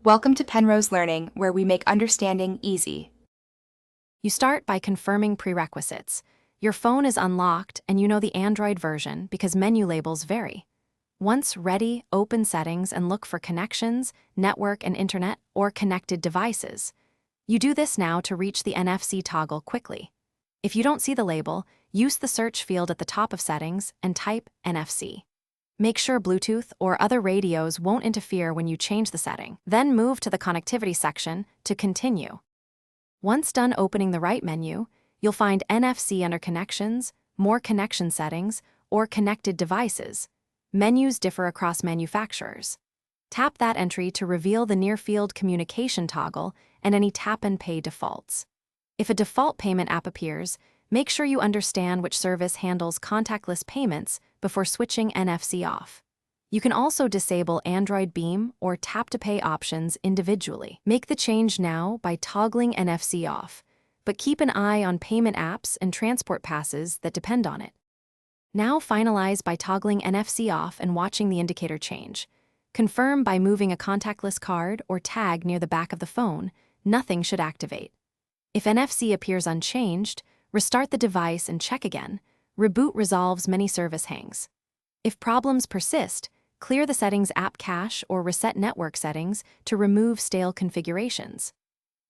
Welcome to Penrose Learning, where we make understanding easy. You start by confirming prerequisites. Your phone is unlocked and you know the Android version because menu labels vary. Once ready, open Settings and look for Connections, Network and Internet, or Connected Devices. You do this now to reach the NFC toggle quickly. If you don't see the label, use the search field at the top of Settings and type NFC. Make sure Bluetooth or other radios won't interfere when you change the setting. Then move to the Connectivity section to continue. Once done opening the right menu, you'll find NFC under Connections, More Connection Settings, or Connected Devices. Menus differ across manufacturers. Tap that entry to reveal the near-field communication toggle and any tap-and-pay defaults. If a default payment app appears, make sure you understand which service handles contactless payments before switching NFC off. You can also disable Android Beam or tap-to-pay options individually. Make the change now by toggling NFC off, but keep an eye on payment apps and transport passes that depend on it. Now finalize by toggling NFC off and watching the indicator change. Confirm by moving a contactless card or tag near the back of the phone. Nothing should activate. If NFC appears unchanged, restart the device and check again. Reboot resolves many service hangs. If problems persist, clear the Settings app cache or reset network settings to remove stale configurations.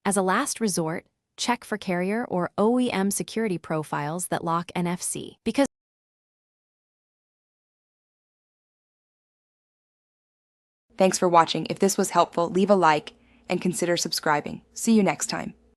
As a last resort, check for carrier or OEM security profiles that lock NFC. Thanks for watching. If this was helpful, leave a like and consider subscribing. See you next time.